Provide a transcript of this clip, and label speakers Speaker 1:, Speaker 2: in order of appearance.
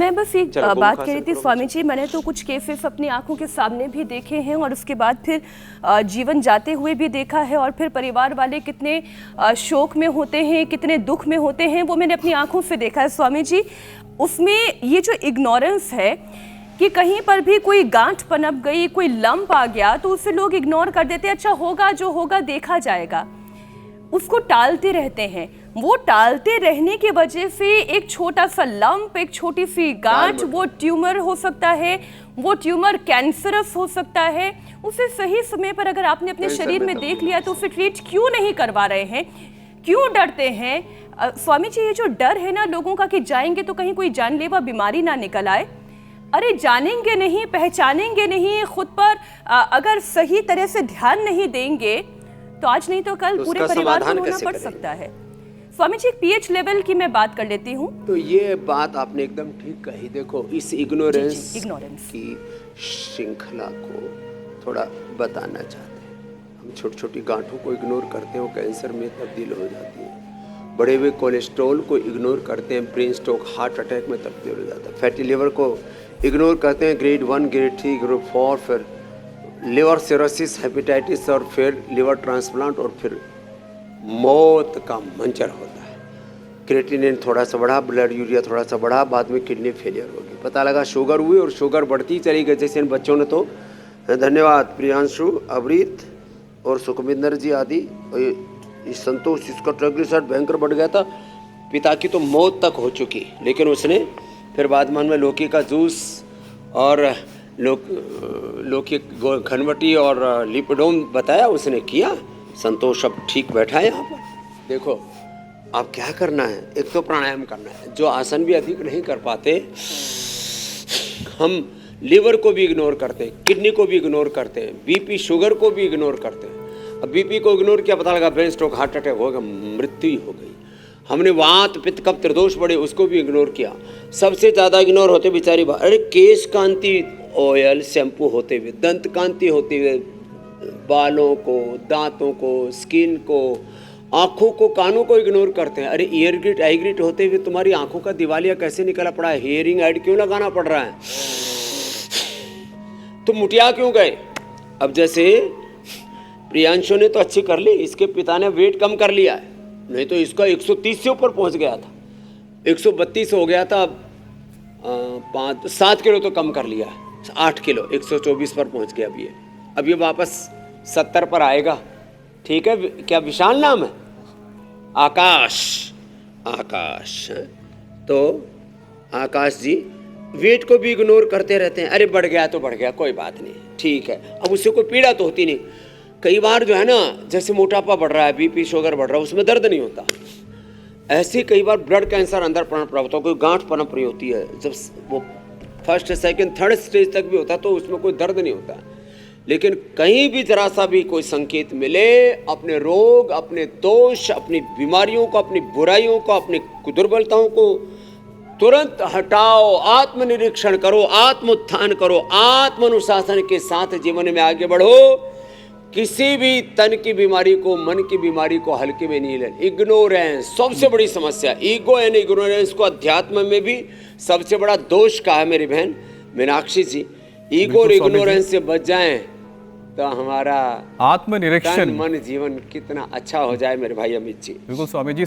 Speaker 1: मैं बस एक बात कह रही थी स्वामी जी, मैंने तो कुछ केसेस अपनी आंखों के सामने भी देखे हैं और उसके बाद फिर जीवन जाते हुए भी देखा है, और फिर परिवार वाले कितने शोक में होते हैं, कितने दुख में होते हैं, वो मैंने अपनी आंखों से देखा है स्वामी जी। उसमें ये जो इग्नोरेंस है कि कहीं पर भी कोई गांठ पनप गई, कोई लंप आ गया तो उसे लोग इग्नोर कर देते हैं, अच्छा होगा जो होगा देखा जाएगा, उसको टालते रहते हैं। वो टालते रहने की वजह से एक छोटा सा लंप, एक छोटी सी गांठ, वो ट्यूमर हो सकता है, वो ट्यूमर कैंसरस हो सकता है। उसे सही समय पर अगर आपने अपने शरीर में देख लिया तो उसे ट्रीट क्यों नहीं करवा रहे हैं, क्यों डरते हैं? स्वामी जी, ये जो डर है ना लोगों का कि जाएंगे तो कहीं कोई जानलेवा बीमारी ना निकल आए, अरे जानेंगे नहीं, पहचानेंगे नहीं, खुद पर अगर सही तरह से ध्यान नहीं देंगे तो आज नहीं तो कल पूरे परिवार को रोना पड़ सकता है। स्वामी जी, पीएच लेवल की मैं बात कर लेती हूँ।
Speaker 2: तो ये बात आपने एकदम ठीक कही। देखो, इस इग्नोरेंस की श्रृंखला को थोड़ा बताना चाहते हैं। हम छोटी छोटी गांठों को इग्नोर करते हैं, वो कैंसर में तब्दील हो जाती है। बढ़े हुए कोलेस्ट्रॉल को इग्नोर करते हैं, ब्रेन स्ट्रोक, हार्ट अटैक में तब्दील हो जाता है। फैटी लिवर को इग्नोर करते हैं, ग्रेड 1, ग्रेड 3, ग्रेड 4, फिर लिवर सिरोसिस, हेपेटाइटिस, और फिर लिवर ट्रांसप्लांट, और फिर मौत का मंजर होता है। क्रिएटिनिन थोड़ा सा बढ़ा, ब्लड यूरिया थोड़ा सा बढ़ा, बाद में किडनी फेलियर होगी। पता लगा शुगर हुई और शुगर बढ़ती चली गई। जैसे इन बच्चों ने तो, धन्यवाद प्रियांशु, अवरीत और सुखविंदर जी आदि, संतोष, इसका ट्राइग्लिसराइड भयंकर बढ़ गया था, पिता की तो मौत तक हो चुकी, लेकिन उसने फिर बाद में लौकी का जूस और लौकी घनवटी और लिपिडोम बताया, उसने किया, संतोष अब ठीक बैठा है यहाँ पर। देखो, अब क्या करना है, एक तो प्राणायाम करना है। जो आसन भी अधिक नहीं कर पाते, हम लिवर को भी इग्नोर करते हैं, किडनी को भी इग्नोर करते हैं, बीपी शुगर को भी इग्नोर करते हैं। अब बीपी को इग्नोर किया, पता लगा ब्रेन स्ट्रोक, हार्ट अटैक होगा, मृत्यु हो गई। हमने वात पित्त कफ त्रिदोष बढ़े, उसको भी इग्नोर किया। सबसे ज़्यादा इग्नोर होते बेचारी अरे केश कांति ऑयल शैम्पू होते हुए, दंत कांति होते हुए, बालों को, दांतों को, स्किन को, आँखों को, कानों को इग्नोर करते हैं। अरे ईयर ग्रिट, आई ग्रिट होते हुए तुम्हारी आँखों का दिवालिया कैसे निकला पड़ा है? हियरिंग एड क्यों लगाना पड़ रहा है? तुम मुटिया क्यों गए? अब जैसे प्रियांशु ने तो अच्छी कर ली, इसके पिता ने वेट कम कर लिया है, नहीं तो इसका 130 से ऊपर पहुंच गया था, 132 हो गया था, 7 किलो तो कम कर लिया, 8 किलो, 124 पर पहुंच गया अभी। अब ये वापस 70 पर आएगा। ठीक है, क्या विशाल नाम है? आकाश, आकाश। तो आकाश जी वेट को भी इग्नोर करते रहते हैं। अरे बढ़ गया तो बढ़ गया, कोई बात नहीं, ठीक है। अब उससे कोई पीड़ा तो होती नहीं। कई बार जो है ना, जैसे मोटापा बढ़ रहा है, बीपी शुगर बढ़ रहा है, उसमें दर्द नहीं होता। ऐसे कई बार ब्लड कैंसर अंदर पनप रहा होता है, कोई गांठ पनप रही होती है, जब वो फर्स्ट सेकंड थर्ड स्टेज तक भी होता है तो उसमें कोई दर्द नहीं होता। लेकिन कहीं भी जरा सा भी कोई संकेत मिले, अपने रोग, अपने दोष, अपनी बीमारियों को, अपनी बुराइयों को, अपनी दुर्बलताओं को तुरंत हटाओ, आत्मनिरीक्षण करो, आत्मोत्थान करो, आत्म अनुशासन के साथ जीवन में आगे बढ़ो। किसी भी तन की बीमारी को, मन की बीमारी को हल्के में नहीं लेना। इग्नोरेंस सबसे बड़ी समस्या, ईगो एंड इग्नोरेंस को अध्यात्म में भी सबसे बड़ा दोष कहा है मेरी बहन मीनाक्षी जी। ईगो और इग्नोरेंस से बच जाएं तो हमारा
Speaker 3: आत्मनिरीक्षण,
Speaker 2: मन, जीवन कितना अच्छा हो जाए मेरे भाई अमित जी।
Speaker 3: बिल्कुल स्वामी जी।